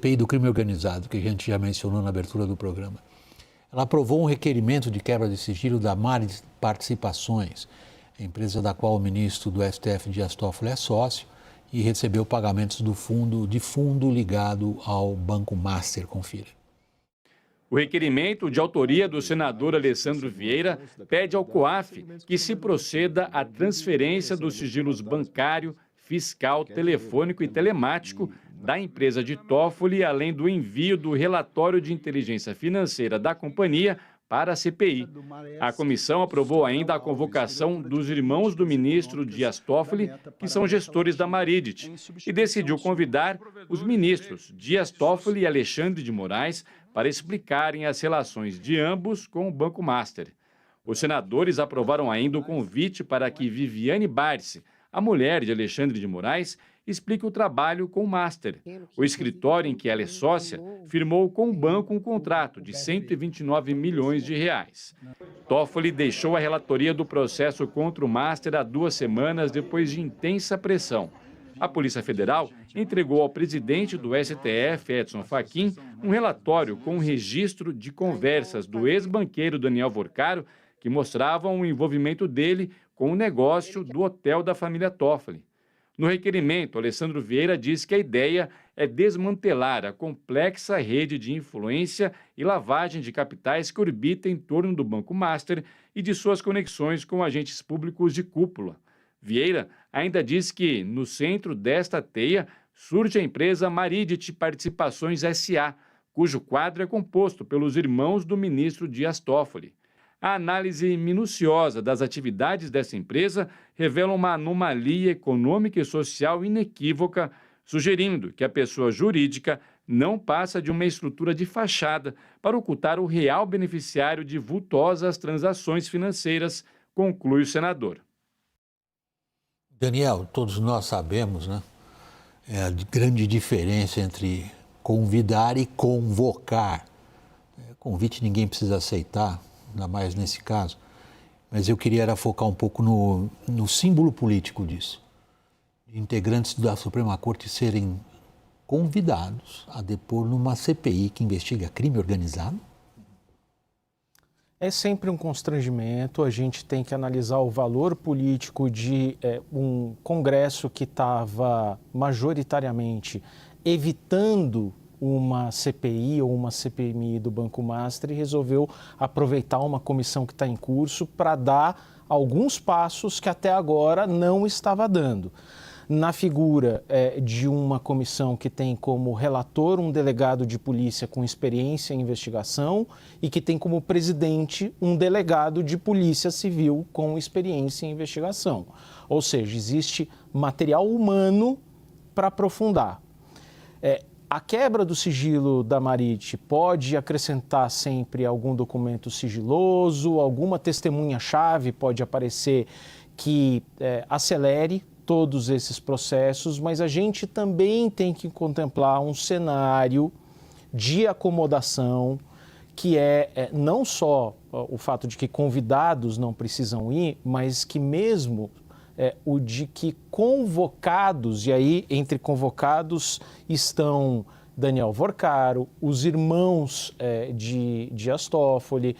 CPI do crime organizado, que a gente já mencionou na abertura do programa. Ela aprovou um requerimento de quebra de sigilo da Marit Participações, a empresa da qual o ministro do STF, Dias Toffoli, é sócio e recebeu pagamentos de fundo ligado ao Banco Master. Confira. O requerimento, de autoria do senador Alessandro Vieira, pede ao COAF que se proceda à transferência dos sigilos bancário, fiscal, telefônico e telemático da empresa de Toffoli, além do envio do relatório de inteligência financeira da companhia para a CPI. A comissão aprovou ainda a convocação dos irmãos do ministro Dias Toffoli, que são gestores da Maridit, e decidiu convidar os ministros Dias Toffoli e Alexandre de Moraes para explicarem as relações de ambos com o Banco Master. Os senadores aprovaram ainda o convite para que Viviane Barsi, a mulher de Alexandre de Moraes, explique o trabalho com o Master. O escritório em que ela é sócia firmou com o banco um contrato de 129 milhões de reais. Toffoli deixou a relatoria do processo contra o Master há 2 semanas depois de intensa pressão. A Polícia Federal entregou ao presidente do STF, Edson Fachin, um relatório com um registro de conversas do ex-banqueiro Daniel Vorcaro, que mostravam o envolvimento dele com o negócio do hotel da família Toffoli. No requerimento, Alessandro Vieira diz que a ideia é desmantelar a complexa rede de influência e lavagem de capitais que orbita em torno do Banco Master e de suas conexões com agentes públicos de cúpula. Vieira ainda diz que, no centro desta teia, surge a empresa Maridit Participações S.A., cujo quadro é composto pelos irmãos do ministro Dias Toffoli. A análise minuciosa das atividades dessa empresa revela uma anomalia econômica e social inequívoca, sugerindo que a pessoa jurídica não passa de uma estrutura de fachada para ocultar o real beneficiário de vultosas transações financeiras, conclui o senador. Daniel, todos nós sabemos, né, a grande diferença entre convidar e convocar. Convite ninguém precisa aceitar, ainda mais nesse caso, mas eu queria focar um pouco no símbolo político disso. Integrantes da Suprema Corte serem convidados a depor numa CPI que investiga crime organizado? É sempre um constrangimento, a gente tem que analisar o valor político de um Congresso que estava majoritariamente evitando uma CPI ou uma CPMI do Banco Master e resolveu aproveitar uma comissão que está em curso para dar alguns passos que até agora não estava dando. Na figura de uma comissão que tem como relator um delegado de polícia com experiência em investigação e que tem como presidente um delegado de polícia civil com experiência em investigação. Ou seja, existe material humano para aprofundar. A quebra do sigilo da Marit pode acrescentar sempre algum documento sigiloso, alguma testemunha-chave pode aparecer que acelere todos esses processos, mas a gente também tem que contemplar um cenário de acomodação que não só o fato de que convidados não precisam ir, mas que mesmo o de que convocados, e aí entre convocados estão Daniel Vorcaro, os irmãos de Dias Toffoli,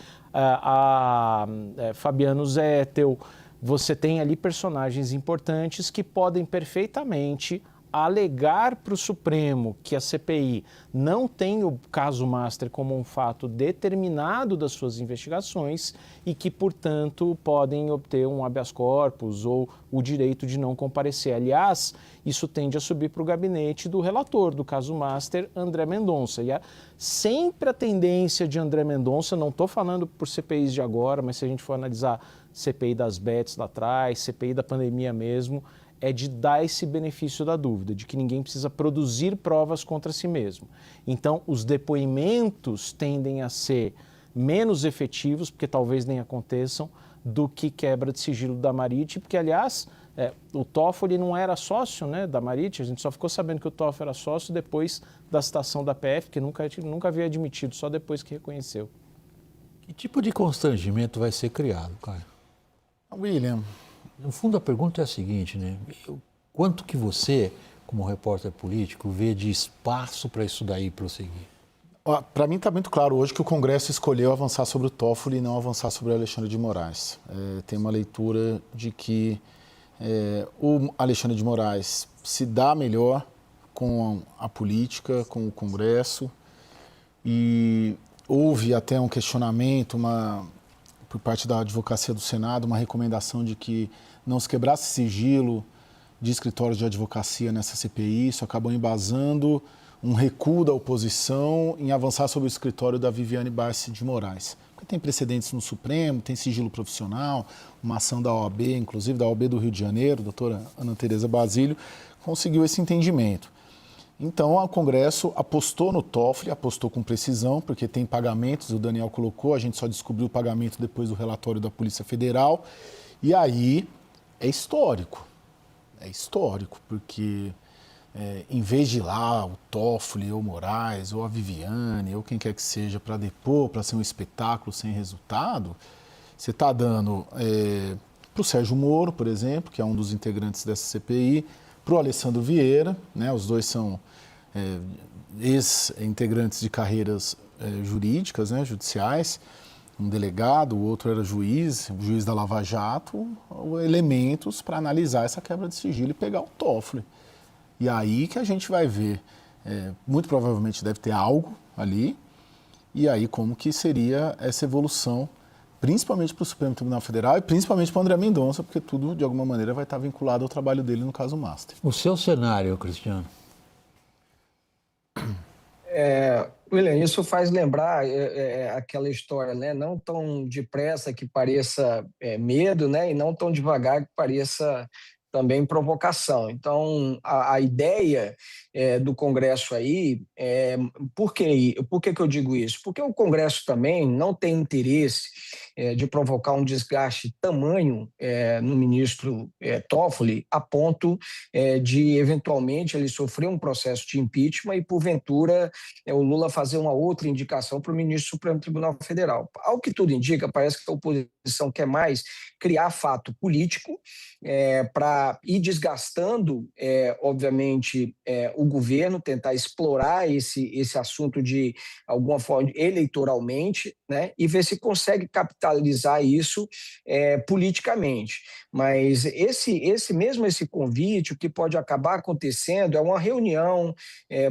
Fabiano Zettel. Você tem ali personagens importantes que podem perfeitamente alegar para o Supremo que a CPI não tem o caso Master como um fato determinado das suas investigações e que, portanto, podem obter um habeas corpus ou o direito de não comparecer. Aliás, isso tende a subir para o gabinete do relator do caso Master, André Mendonça. E sempre a tendência de André Mendonça, não estou falando por CPIs de agora, mas se a gente for analisar CPI das bets lá atrás, CPI da pandemia mesmo, é de dar esse benefício da dúvida, de que ninguém precisa produzir provas contra si mesmo. Então, os depoimentos tendem a ser menos efetivos, porque talvez nem aconteçam, do que quebra de sigilo da Marit, porque, aliás, o Toffoli não era sócio, né, da Marit, a gente só ficou sabendo que o Toffoli era sócio depois da citação da PF, que nunca havia admitido, só depois que reconheceu. Que tipo de constrangimento vai ser criado, Caio? William, no fundo a pergunta é a seguinte, né? Quanto que você como repórter político, vê de espaço para isso daí prosseguir? Para mim está muito claro hoje que o Congresso escolheu avançar sobre o Toffoli e não avançar sobre o Alexandre de Moraes. Tem uma leitura de que o Alexandre de Moraes se dá melhor com a política, com o Congresso, e houve até um questionamento por parte da Advocacia do Senado, uma recomendação de que não se quebrasse sigilo de escritórios de advocacia nessa CPI. Isso acabou embasando um recuo da oposição em avançar sobre o escritório da Viviane Barsi de Moraes. Porque tem precedentes no Supremo, tem sigilo profissional, uma ação da OAB, inclusive da OAB do Rio de Janeiro, a doutora Ana Tereza Basílio, conseguiu esse entendimento. Então, o Congresso apostou no Toffoli, apostou com precisão, porque tem pagamentos, o Daniel colocou, a gente só descobriu o pagamento depois do relatório da Polícia Federal, e aí é histórico, porque em vez de ir lá o Toffoli, ou Moraes, ou a Viviane, ou quem quer que seja, para depor, para ser um espetáculo sem resultado, você está dando para o Sérgio Moro, por exemplo, que é um dos integrantes dessa CPI, para o Alessandro Vieira, né, os dois são ex-integrantes de carreiras jurídicas, né, judiciais, um delegado, o outro era juiz, o juiz da Lava Jato, elementos para analisar essa quebra de sigilo e pegar o Toffoli. E aí que a gente vai ver, muito provavelmente deve ter algo ali, e aí como que seria essa evolução, principalmente para o Supremo Tribunal Federal e principalmente para o André Mendonça, porque tudo, de alguma maneira, vai estar vinculado ao trabalho dele no caso Master. O seu cenário, Cristiano? William, isso faz lembrar aquela história, né? Não tão depressa que pareça medo, né? E não tão devagar que pareça também provocação. Então, a ideia do Congresso aí, por que eu digo isso? Porque o Congresso também não tem interesse de provocar um desgaste tamanho no ministro Toffoli, a ponto de, eventualmente, ele sofrer um processo de impeachment e, porventura, o Lula fazer uma outra indicação para o ministro do Supremo Tribunal Federal. Ao que tudo indica, parece que a oposição quer mais criar fato político para ir desgastando, obviamente, o governo, tentar explorar esse assunto de alguma forma eleitoralmente, né, e ver se consegue capitalizar isso politicamente. Mas esse convite, o que pode acabar acontecendo é uma reunião,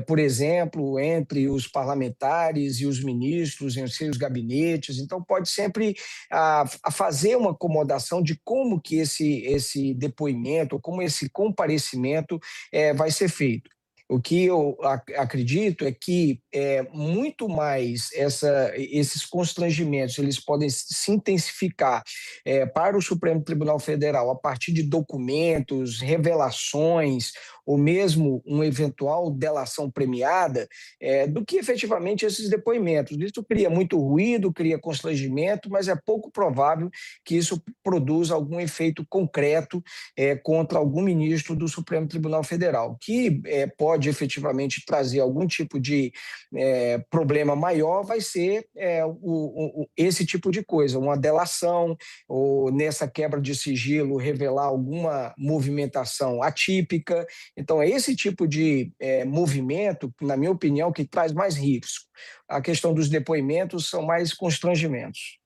por exemplo, entre os parlamentares e os ministros em seus gabinetes. Então, pode sempre fazer uma acomodação de como que esse depoimento, como esse comparecimento vai ser feito. O que eu acredito é que muito mais esses constrangimentos eles podem se intensificar para o Supremo Tribunal Federal a partir de documentos, revelações ou mesmo uma eventual delação premiada do que efetivamente esses depoimentos. Isso cria muito ruído, cria constrangimento, mas é pouco provável que isso produza algum efeito concreto contra algum ministro do Supremo Tribunal Federal, que pode efetivamente trazer algum tipo de problema maior, vai ser esse tipo de coisa, uma delação, ou nessa quebra de sigilo revelar alguma movimentação atípica. Então, é esse tipo de movimento, na minha opinião, que traz mais risco. A questão dos depoimentos são mais constrangimentos.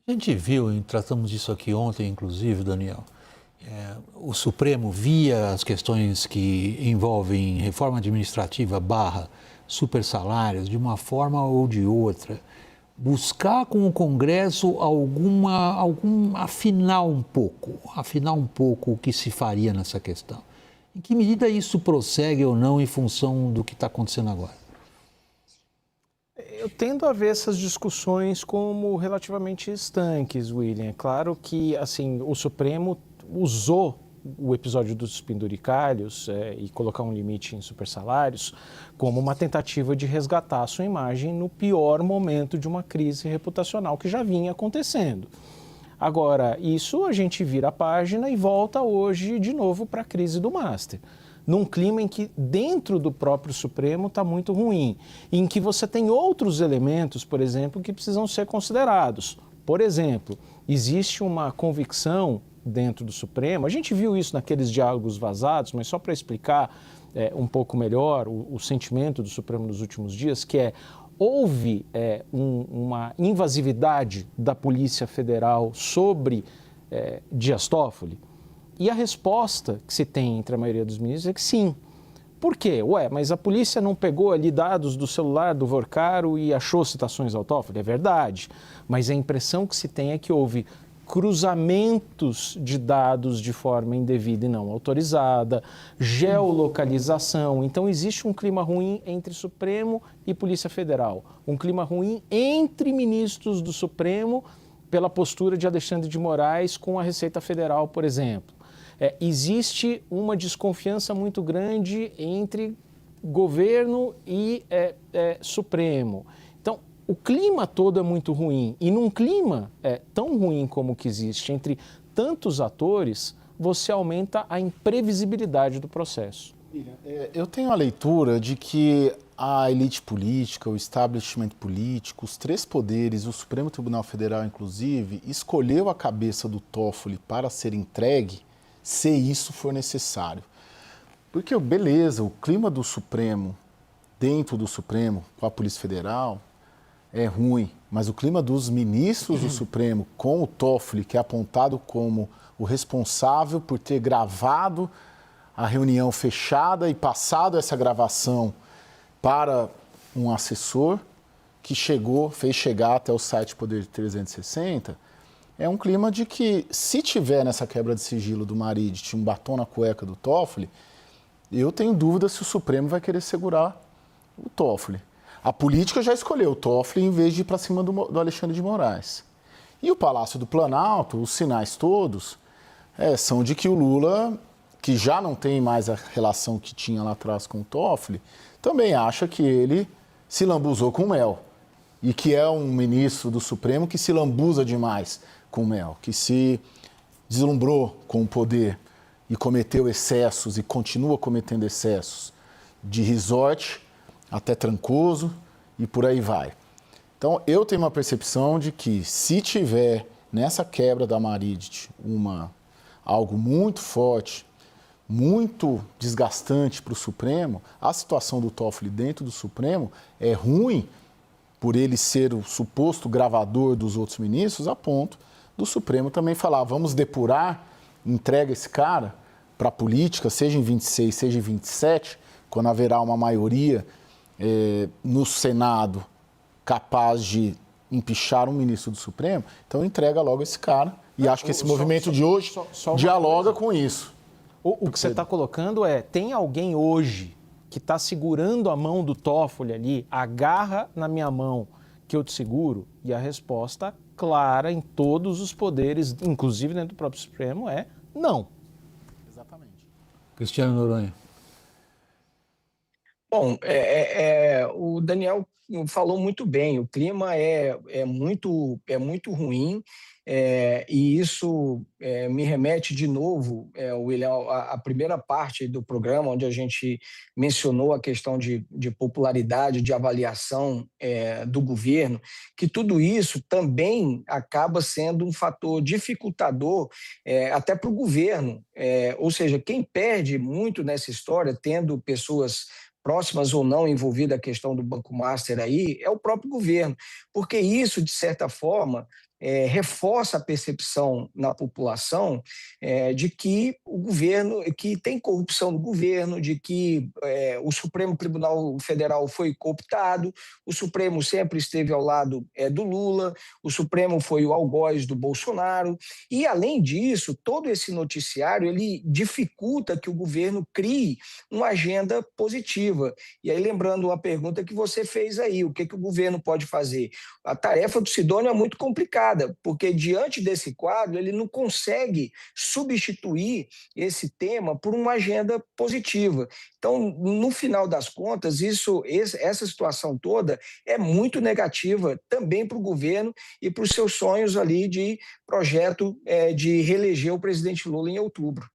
A gente viu, e tratamos disso aqui ontem, inclusive, Daniel, o Supremo via as questões que envolvem reforma administrativa / supersalários, de uma forma ou de outra, buscar com o Congresso afinar um pouco o que se faria nessa questão. Em que medida isso prossegue ou não em função do que está acontecendo agora? Eu tendo a ver essas discussões como relativamente estanques, William. É claro que assim, o Supremo usou o episódio dos penduricalhos e colocar um limite em supersalários como uma tentativa de resgatar a sua imagem no pior momento de uma crise reputacional que já vinha acontecendo. Agora, isso a gente vira a página e volta hoje de novo para a crise do Master, num clima em que dentro do próprio Supremo está muito ruim, em que você tem outros elementos, por exemplo, que precisam ser considerados. Por exemplo, existe uma convicção dentro do Supremo, a gente viu isso naqueles diálogos vazados, mas só para explicar, um pouco melhor o sentimento do Supremo nos últimos dias, que houve uma invasividade da Polícia Federal sobre Dias Toffoli, e a resposta que se tem entre a maioria dos ministros é que sim. Por quê? Mas a polícia não pegou ali dados do celular do Vorcaro e achou citações ao Toffoli? É verdade, mas a impressão que se tem é que houve cruzamentos de dados de forma indevida e não autorizada, geolocalização. Então, existe um clima ruim entre Supremo e Polícia Federal, um clima ruim entre ministros do Supremo pela postura de Alexandre de Moraes com a Receita Federal, por exemplo. Existe uma desconfiança muito grande entre governo e Supremo. Então, o clima todo é muito ruim. E num clima tão ruim como o que existe entre tantos atores, você aumenta a imprevisibilidade do processo. Eu tenho a leitura de que a elite política, o establishment político, os três poderes, o Supremo Tribunal Federal, inclusive, escolheu a cabeça do Toffoli para ser entregue se isso for necessário. Porque, beleza, o clima do Supremo, dentro do Supremo, com a Polícia Federal, é ruim, mas o clima dos ministros do Supremo com o Toffoli, que é apontado como o responsável por ter gravado a reunião fechada e passado essa gravação para um assessor que fez chegar até o site Poder 360, é um clima de que, se tiver nessa quebra de sigilo do Marid um batom na cueca do Toffoli, eu tenho dúvida se o Supremo vai querer segurar o Toffoli. A política já escolheu o Toffoli em vez de ir para cima do Alexandre de Moraes. E o Palácio do Planalto, os sinais todos, são de que o Lula, que já não tem mais a relação que tinha lá atrás com o Toffoli, também acha que ele se lambuzou com mel. E que é um ministro do Supremo que se lambuza demais com mel, que se deslumbrou com o poder e cometeu excessos e continua cometendo excessos de resort até Trancoso e por aí vai. Então, eu tenho uma percepção de que, se tiver nessa quebra da Marid algo muito forte, muito desgastante para o Supremo, a situação do Toffoli dentro do Supremo é ruim por ele ser o suposto gravador dos outros ministros, a ponto do Supremo também falar, vamos depurar, entrega esse cara para a política, seja em 26, seja em 27, quando haverá uma maioria no Senado capaz de empichar um ministro do Supremo, então entrega logo esse cara. E acho que esse movimento de hoje dialoga com isso. O que você está colocando tem alguém hoje que está segurando a mão do Toffoli ali, agarra na minha mão que eu te seguro? E a resposta clara em todos os poderes, inclusive dentro do próprio Supremo, é não. Exatamente. Cristiano Noronha. Bom, o Daniel falou muito bem, o clima é muito ruim, e isso me remete de novo, William, à primeira parte do programa, onde a gente mencionou a questão de popularidade, de avaliação do governo, que tudo isso também acaba sendo um fator dificultador até para o governo, ou seja, quem perde muito nessa história, tendo pessoas próximas ou não envolvidas a questão do Banco Master aí, é o próprio governo, porque isso, de certa forma, reforça a percepção na população de que o governo, que tem corrupção no governo, de que o Supremo Tribunal Federal foi cooptado, o Supremo sempre esteve ao lado do Lula, o Supremo foi o algoz do Bolsonaro, e além disso, todo esse noticiário ele dificulta que o governo crie uma agenda positiva. E aí, lembrando a pergunta que você fez aí, o que o governo pode fazer? A tarefa do Sidônio é muito complicada, porque diante desse quadro ele não consegue substituir esse tema por uma agenda positiva. Então, no final das contas, essa situação toda é muito negativa também para o governo e para os seus sonhos ali de projeto de reeleger o presidente Lula em outubro.